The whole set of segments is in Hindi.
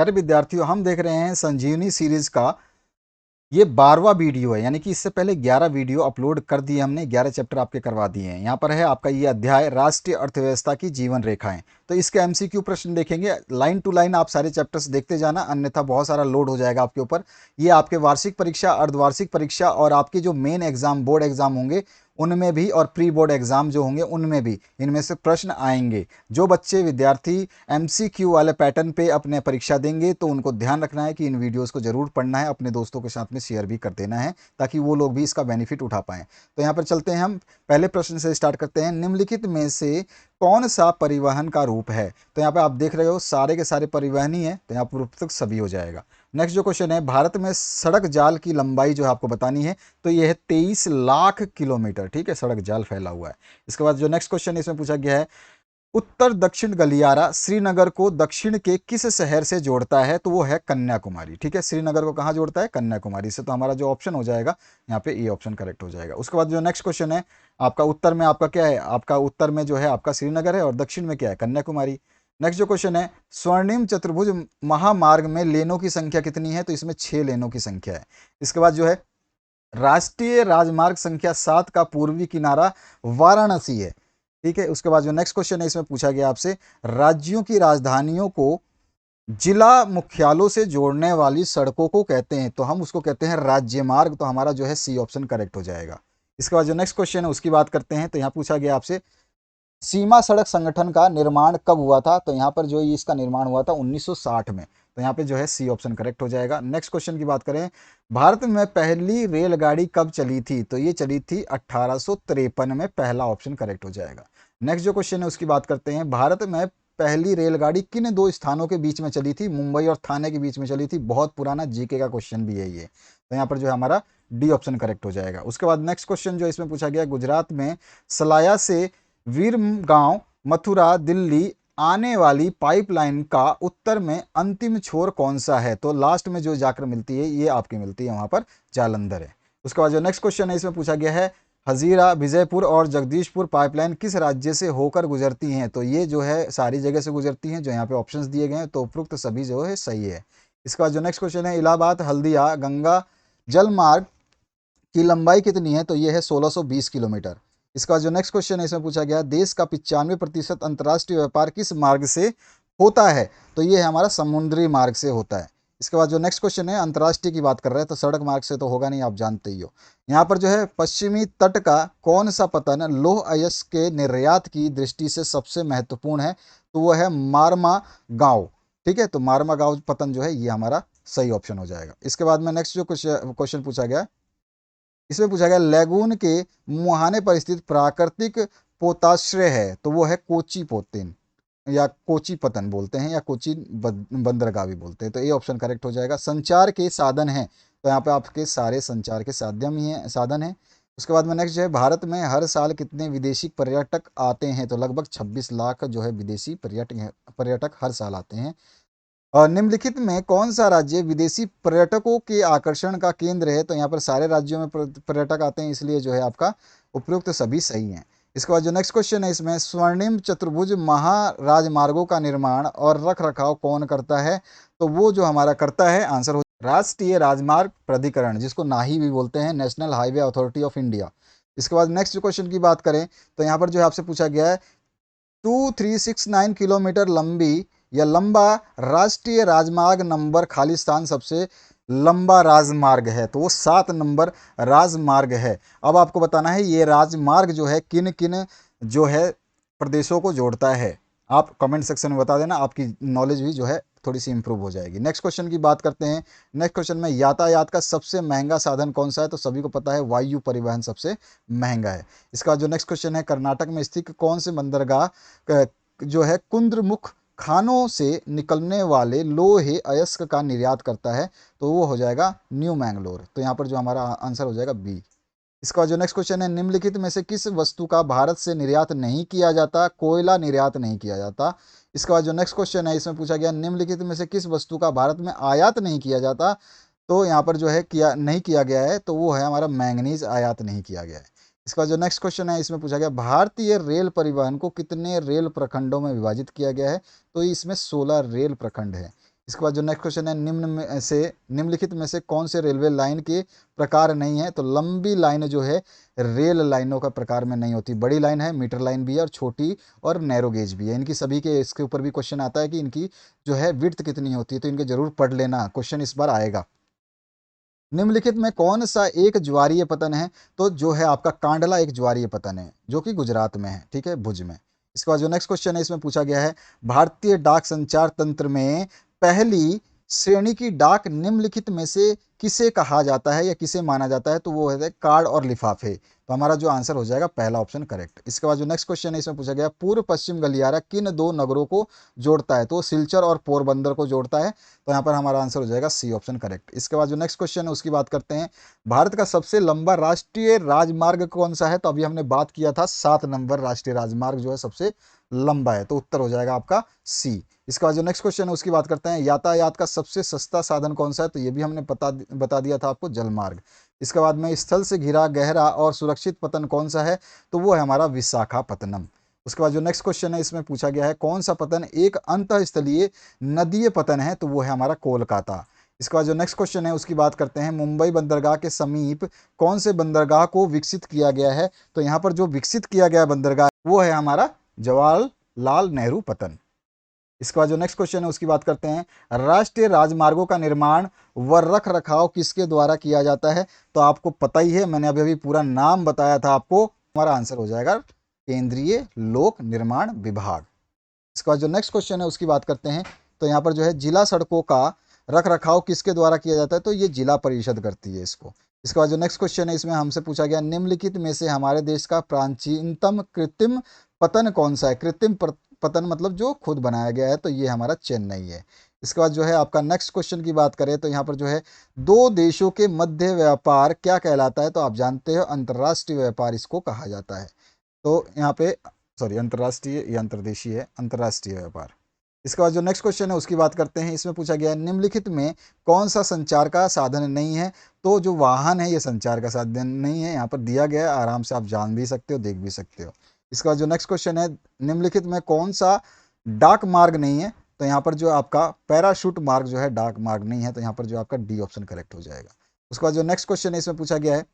प्यारे विद्यार्थियों, हम देख रहे हैं संजीवनी सीरीज का ये 12वां वीडियो है। यानी कि इससे पहले 11 वीडियो अपलोड कर दिए हमने, 11 चैप्टर आपके करवा दिए हैं। यहाँ पर है आपका ये अध्याय राष्ट्रीय अर्थव्यवस्था की जीवन रेखाएं। तो इसके एमसीक्यू प्रश्न देखेंगे, लाइन टू लाइन आप सारे चैप्टर्स देखते जाना, अन्यथा बहुत सारा लोड हो जाएगा आपके ऊपर। ये आपके वार्षिक परीक्षा, अर्धवार्षिक परीक्षा और आपके जो मेन एग्जाम, बोर्ड एग्जाम होंगे उनमें भी, और प्री बोर्ड एग्जाम जो होंगे उनमें भी इनमें से प्रश्न आएंगे। जो बच्चे विद्यार्थी एमसीक्यू वाले पैटर्न पे अपने परीक्षा देंगे तो उनको ध्यान रखना है कि इन वीडियोस को जरूर पढ़ना है, अपने दोस्तों के साथ में शेयर भी कर देना है ताकि वो लोग भी इसका बेनिफिट उठा पाएं। तो यहाँ पर चलते हैं, हम पहले प्रश्न से स्टार्ट करते हैं। निम्नलिखित में से कौन सा परिवहन का रूप है? तो यहाँ पे आप देख रहे हो सारे के सारे परिवहन ही है, तो यहाँ पर तक सभी हो जाएगा। नेक्स्ट जो क्वेश्चन है, भारत में सड़क जाल की लंबाई जो है आपको बतानी है, तो ये है 23 लाख किलोमीटर। ठीक है, सड़क जाल फैला हुआ है। इसके बाद जो नेक्स्ट क्वेश्चन है इसमें पूछा गया है, उत्तर दक्षिण गलियारा श्रीनगर को दक्षिण के किस शहर से जोड़ता है? तो वो है कन्याकुमारी। ठीक है, श्रीनगर को कहाँ जोड़ता है? कन्याकुमारी से। तो हमारा जो ऑप्शन हो जाएगा यहाँ पे, ये ऑप्शन करेक्ट हो जाएगा। उसके बाद जो नेक्स्ट क्वेश्चन है, आपका उत्तर में आपका क्या है? आपका उत्तर में जो है आपका श्रीनगर है और दक्षिण में क्या है? कन्याकुमारी। नेक्स्ट जो क्वेश्चन है, स्वर्णिम चतुर्भुज महामार्ग में लेनों की संख्या कितनी है? तो इसमें 6 लेनों की संख्या है। इसके बाद जो है, राष्ट्रीय राजमार्ग संख्या 7 का पूर्वी किनारा वाराणसी है। ठीक है, उसके बाद जो नेक्स्ट क्वेश्चन है इसमें पूछा गया आपसे, राज्यों की राजधानियों को जिला मुख्यालयों से जोड़ने वाली सड़कों को कहते हैं? तो हम उसको कहते हैं राज्य मार्ग। तो हमारा जो है सी ऑप्शन करेक्ट हो जाएगा। इसके बाद जो नेक्स्ट क्वेश्चन है उसकी बात करते हैं। तो यहाँ पूछा गया आपसे, सीमा सड़क संगठन का निर्माण कब हुआ था? तो यहाँ पर जो इसका निर्माण हुआ था 1960 में। तो यहाँ पे जो है सी ऑप्शन करेक्ट हो जाएगा। नेक्स्ट क्वेश्चन की बात करें, भारत में पहली रेलगाड़ी कब चली थी? तो ये चली थी 1853 में। पहला ऑप्शन करेक्ट हो जाएगा। नेक्स्ट जो क्वेश्चन है उसकी बात करते हैं, भारत में पहली रेलगाड़ी किन दो स्थानों के बीच में चली थी? मुंबई और थाने के बीच में चली थी। बहुत पुराना जीके का क्वेश्चन भी है ये। तो यहाँ पर जो है हमारा डी ऑप्शन करेक्ट हो जाएगा। उसके बाद नेक्स्ट क्वेश्चन जो इसमें पूछा गया, गुजरात में सलाया से वीरगांव, मथुरा, दिल्ली आने वाली पाइपलाइन का उत्तर में अंतिम छोर कौन सा है? तो लास्ट में जो जाकर मिलती है ये आपकी मिलती है वहां पर जालंधर है। उसके बाद जो नेक्स्ट क्वेश्चन है इसमें पूछा गया है, हजीरा, विजयपुर और जगदीशपुर पाइपलाइन किस राज्य से होकर गुजरती हैं? तो ये जो है सारी जगह से गुजरती हैं, जो यहाँ पे ऑप्शंस दिए गए हैं। तो उपरोक्त सभी जो है सही है। इसके बाद जो नेक्स्ट क्वेश्चन है, इलाहाबाद हल्दिया गंगा जल मार्ग की लंबाई कितनी है? तो ये है 1620 किलोमीटर। इसका जो नेक्स्ट क्वेश्चन है इसमें पूछा गया, देश का 95% अंतर्राष्ट्रीय व्यापार किस मार्ग से होता है? तो ये है हमारा समुद्री मार्ग से होता है। इसके बाद जो नेक्स्ट क्वेश्चन है, अंतर्राष्ट्रीय की बात कर रहे हैं तो सड़क मार्ग से तो होगा नहीं, आप जानते ही हो। यहाँ पर जो है, पश्चिमी तट का कौन सा पतन लौह अयस्क के निर्यात की दृष्टि से सबसे महत्वपूर्ण है? तो वो है मारमा गांव। ठीक है, तो मारमा गांव पतन जो है ये हमारा सही ऑप्शन हो जाएगा। इसके बाद में नेक्स्ट जो क्वेश्चन पूछा गया, इसमें पूछा गया, लैगून के मुहाने पर स्थित प्राकृतिक पोताश्रय है? तो वो है कोची पोतिन, या कोची पतन बोलते हैं, या कोची बंदरगाह भी बोलते हैं। तो ये ऑप्शन करेक्ट हो जाएगा। संचार के साधन हैं, तो यहाँ पे आपके सारे संचार के साधन ही हैं, साधन हैं। उसके बाद में नेक्स्ट जो है, भारत में हर साल कितने विदेशी पर्यटक आते हैं? तो लगभग 26 लाख जो है विदेशी पर्यटक हर साल आते हैं। और निम्नलिखित में कौन सा राज्य विदेशी पर्यटकों के आकर्षण का केंद्र है? तो यहाँ पर सारे राज्यों में पर्यटक आते हैं, इसलिए जो है आपका उपयुक्त सभी सही हैं। इसके बाद जो नेक्स्ट क्वेश्चन है इसमें, स्वर्णिम चतुर्भुज महाराजमार्गों का निर्माण और रख रखाव कौन करता है? तो वो जो हमारा करता है, आंसर हो राष्ट्रीय राजमार्ग प्राधिकरण, जिसको नाही भी बोलते हैं, national highway authority of India. इसके बाद नेक्स्ट क्वेश्चन की बात करें तो यहाँ पर जो है आपसे पूछा गया है, 2369 किलोमीटर लंबी या लंबा राष्ट्रीय राजमार्ग नंबर खालिस्तान सबसे लंबा राजमार्ग है? तो वो 7 नंबर राजमार्ग है। अब आपको बताना है ये राजमार्ग जो है किन किन जो है प्रदेशों को जोड़ता है। आप कमेंट सेक्शन में बता देना, आपकी नॉलेज भी जो है थोड़ी सी इंप्रूव हो जाएगी। नेक्स्ट क्वेश्चन की बात करते हैं। नेक्स्ट क्वेश्चन में, यातायात का सबसे महंगा साधन कौन सा है? तो सभी को पता है, वायु परिवहन सबसे महंगा है। इसका जो नेक्स्ट क्वेश्चन है, कर्नाटक में स्थित कौन से बंदरगाह जो है कुंद्रमुख खानों से निकलने वाले लोहे अयस्क का निर्यात करता है? तो वो हो जाएगा न्यू मैंगलोर। तो यहाँ पर जो हमारा आंसर हो जाएगा बी। इसका जो नेक्स्ट क्वेश्चन है, निम्नलिखित में से किस वस्तु का भारत से निर्यात नहीं किया जाता? कोयला निर्यात नहीं किया जाता। इसके बाद जो नेक्स्ट क्वेश्चन है इसमें पूछा गया, निम्नलिखित में से किस वस्तु का भारत में आयात नहीं किया जाता? तो यहाँ पर जो है किया नहीं किया गया है, तो वो है हमारा मैंगनीज, आयात नहीं किया गया है। इसका जो नेक्स्ट क्वेश्चन है इसमें पूछा गया, भारतीय रेल परिवहन को कितने रेल प्रखंडों में विभाजित किया गया है? तो इसमें 16 रेल प्रखंड है। इसके बाद जो नेक्स्ट क्वेश्चन है, निम्नलिखित में से कौन से रेलवे लाइन के प्रकार नहीं है? तो लंबी लाइन जो है रेल लाइनों का प्रकार में नहीं होती। बड़ी लाइन है, मीटर लाइन भी है, और छोटी और नैरो गेज भी है। इनकी सभी के इसके ऊपर भी क्वेश्चन आता है कि इनकी जो है विड्थ कितनी होती है, तो इनके जरूर पढ़ लेना, क्वेश्चन इस बार आएगा। निम्नलिखित में कौन सा एक ज्वारीय पतन है? तो जो है आपका कांडला एक ज्वारीय पतन है, जो कि गुजरात में है, ठीक है, भुज में। इसके बाद जो नेक्स्ट क्वेश्चन है, इसमें पूछा गया है भारतीय डाक संचार तंत्र में पहली श्रेणी की डाक निम्नलिखित में से किसे कहा जाता है या किसे माना जाता है? तो वो है कार्ड और लिफाफे। तो हमारा जो आंसर हो जाएगा पहला ऑप्शन करेक्ट। इसके बाद जो नेक्स्ट क्वेश्चन है, इसमें पूछा गया पूर्व पश्चिम गलियारा किन दो नगरों को जोड़ता है? तो सिलचर और पोरबंदर को जोड़ता है। तो यहाँ पर हमारा आंसर हो जाएगा सी ऑप्शन करेक्ट। इसके बाद जो नेक्स्ट क्वेश्चन है उसकी बात करते हैं, भारत का सबसे लंबा राष्ट्रीय राजमार्ग कौन सा है? तो अभी हमने बात किया था 7 नंबर राष्ट्रीय राजमार्ग जो है सबसे लंबा है, तो उत्तर हो जाएगा आपका सी। इसके बाद जो नेक्स्ट क्वेश्चन है उसकी बात करते हैं, यातायात का सबसे सस्ता साधन कौन सा है? तो ये भी हमने बता दिया था आपको, जलमार्ग। इसके बाद में स्थल से घिरा गहरा और सुरक्षित पतन कौन सा है? तो वो है हमारा विशाखापत्तनम। उसके बाद जो नेक्स्ट क्वेश्चन है इसमें पूछा गया है कौन सा पतन एक अंतःस्थलीय नदीय पतन है? तो वो है हमारा कोलकाता। इसके बाद जो नेक्स्ट क्वेश्चन है उसकी बात करते हैं, मुंबई बंदरगाह के समीप कौन से बंदरगाह को विकसित किया गया है? तो यहाँ पर जो विकसित किया गया बंदरगाह वो है हमारा जवाहरलाल नेहरू पतन। इसके बाद जो नेक्स्ट क्वेश्चन है उसकी बात करते हैं, राष्ट्रीय राजमार्गों का निर्माण व रख रखाव किसके द्वारा किया जाता है? तो आपको पता ही है, मैंने अभी अभी पूरा नाम बताया था आपको। हमारा आंसर हो जाएगा केंद्रीय लोक निर्माण विभाग। इसके बाद जो नेक्स्ट क्वेश्चन है उसकी बात करते हैं, तो यहाँ पर जो है जिला सड़कों का रख रखाव किसके द्वारा किया जाता है? तो ये जिला परिषद करती है इसको। इसके बाद जो नेक्स्ट क्वेश्चन है इसमें हमसे पूछा गया, निम्नलिखित में से हमारे देश का प्राचीनतम कृत्रिम पतन कौन सा है? पतन मतलब जो खुद बनाया गया है, तो ये हमारा चेन्नई है। इसके बाद जो है आपका नेक्स्ट क्वेश्चन की बात करें, तो यहाँ पर जो है दो देशों के मध्य व्यापार क्या कहलाता है? तो आप जानते हो अंतर्राष्ट्रीय व्यापार इसको कहा जाता है। तो यहाँ पे सॉरी, अंतर्राष्ट्रीय या अंतर्देशीय है, अंतर्राष्ट्रीय व्यापार। इसके बाद जो नेक्स्ट क्वेश्चन है उसकी बात करते हैं, इसमें पूछा गया है निम्नलिखित में कौन सा संचार का साधन नहीं है? तो जो वाहन है ये संचार का साधन नहीं है, यहाँ पर दिया गया है, आराम से आप जान भी सकते हो, देख भी सकते हो। इसके बाद जो नेक्स्ट क्वेश्चन है, निम्नलिखित में कौन सा डाक मार्ग नहीं है? तो यहाँ पर जो आपका पैराशूट मार्ग जो है डाक मार्ग नहीं है, तो यहाँ पर जो आपका डी ऑप्शन करेक्ट हो जाएगा। उसके बाद जो नेक्स्ट क्वेश्चन है इसमें पूछा गया है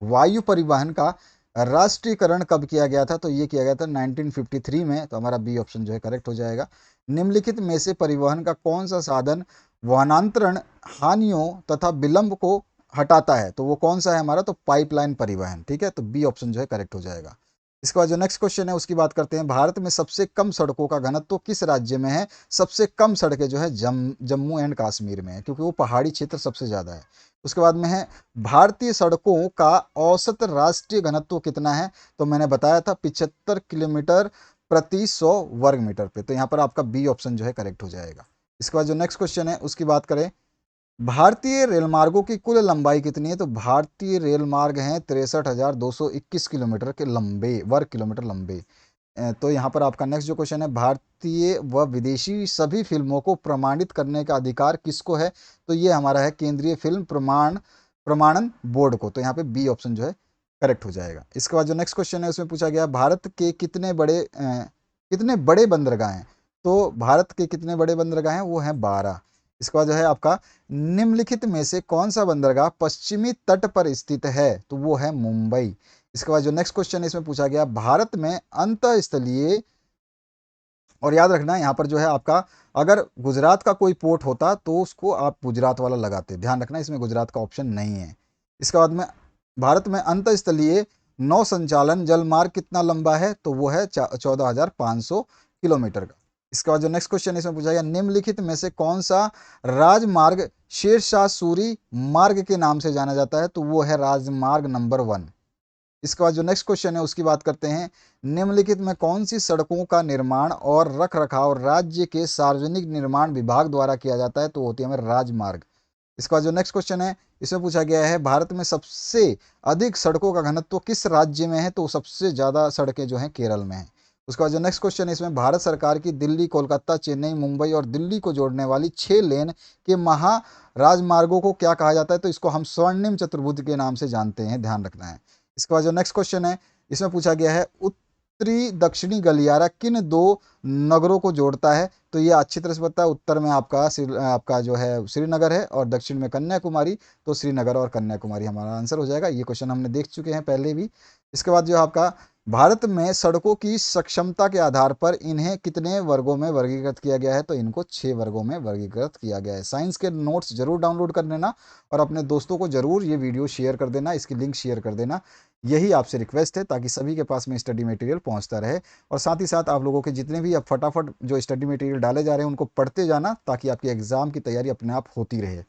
वायु परिवहन का राष्ट्रीयकरण कब किया गया था? तो ये किया गया था 1953 में, तो हमारा बी ऑप्शन जो है करेक्ट हो जाएगा। निम्नलिखित में से परिवहन का कौन सा साधन वहनांतरण हानियों तथा विलंब को हटाता है? तो वो कौन सा है हमारा? तो पाइपलाइन परिवहन, ठीक है, तो बी ऑप्शन जो है करेक्ट हो जाएगा। इसके बाद जो नेक्स्ट क्वेश्चन है उसकी बात करते हैं, भारत में सबसे कम सड़कों का घनत्व किस राज्य में है? सबसे कम सड़कें जो है जम्मू एंड कश्मीर में है, क्योंकि वो पहाड़ी क्षेत्र सबसे ज़्यादा है। उसके बाद में है भारतीय सड़कों का औसत राष्ट्रीय घनत्व कितना है? तो मैंने बताया था 75 किलोमीटर प्रति 100 वर्ग मीटर पे, तो यहाँ पर आपका बी ऑप्शन जो है करेक्ट हो जाएगा। इसके बाद जो नेक्स्ट क्वेश्चन है उसकी बात करें, भारतीय रेल मार्गों की कुल लंबाई कितनी है? तो भारतीय रेल मार्ग हैं 63,221 किलोमीटर के लंबे, वर्ग किलोमीटर लंबे। तो यहाँ पर आपका नेक्स्ट जो क्वेश्चन है, भारतीय व विदेशी सभी फिल्मों को प्रमाणित करने का अधिकार किसको है? तो ये हमारा है केंद्रीय फिल्म प्रमाणन बोर्ड को, तो यहाँ पे बी ऑप्शन जो है करेक्ट हो जाएगा। इसके बाद जो नेक्स्ट क्वेश्चन है उसमें पूछा गया भारत के कितने बड़े बंदरगाह हैं? तो भारत के कितने बड़े बंदरगाह हैं? वो हैं 12। इसके बाद जो है आपका निम्नलिखित में से कौन सा बंदरगाह पश्चिमी तट पर स्थित है? तो वो है मुंबई। इसके बाद जो नेक्स्ट क्वेश्चन है इसमें पूछा गया भारत में अंतःस्थलीय, और याद रखना यहाँ पर जो है आपका अगर गुजरात का कोई पोर्ट होता तो उसको आप गुजरात वाला लगाते, ध्यान रखना इसमें गुजरात का ऑप्शन नहीं है। इसके बाद में भारत में अंतःस्थलीय नौ संचालन जल मार्ग कितना लंबा है? तो वो है 14,500 किलोमीटर का। इसके बाद जो नेक्स्ट क्वेश्चन इसमें पूछा गया निम्नलिखित में से कौन सा राजमार्ग शेरशाह सूरी मार्ग के नाम से जाना जाता है? तो वो है राजमार्ग नंबर 1। इसके बाद जो नेक्स्ट क्वेश्चन है उसकी बात करते हैं, निम्नलिखित में कौन सी सड़कों का निर्माण और रख रखाव राज्य के सार्वजनिक निर्माण विभाग द्वारा किया जाता है? तो होती है हमें राजमार्ग। इसके बाद जो नेक्स्ट क्वेश्चन है इसमें पूछा गया है भारत में सबसे अधिक सड़कों का घनत्व किस राज्य में है? तो सबसे ज़्यादा सड़कें जो हैं केरल में हैं। उसके बाद जो नेक्स्ट क्वेश्चन है इसमें भारत सरकार की दिल्ली, कोलकाता, चेन्नई, मुंबई और दिल्ली को जोड़ने वाली 6 लेन के महा राजमार्गों को क्या कहा जाता है? तो इसको हम स्वर्णिम चतुर्भुज के नाम से जानते हैं, ध्यान रखना है। इसके बाद जो नेक्स्ट क्वेश्चन है इसमें पूछा गया है उत्तरी दक्षिणी गलियारा किन दो नगरों को जोड़ता है? तो ये अच्छी तरह से पता है। उत्तर में आपका जो है श्रीनगर है और दक्षिण में कन्याकुमारी। तो श्रीनगर और कन्याकुमारी हमारा आंसर हो जाएगा। ये क्वेश्चन हमने देख चुके हैं पहले भी। इसके बाद जो है आपका, भारत में सड़कों की सक्षमता के आधार पर इन्हें कितने वर्गों में वर्गीकृत किया गया है? तो इनको 6 वर्गों में वर्गीकृत किया गया है। साइंस के नोट्स जरूर डाउनलोड कर लेना और अपने दोस्तों को जरूर ये वीडियो शेयर कर देना, इसकी लिंक शेयर कर देना। यही आपसे रिक्वेस्ट है ताकि सभी के पास में स्टडी मटेरियल पहुंचता रहे। और साथ ही साथ आप लोगों के जितने भी अब फटाफट जो स्टडी मटेरियल डाले जा रहे हैं उनको पढ़ते जाना, ताकि आपकी एग्जाम की तैयारी अपने आप होती रहे।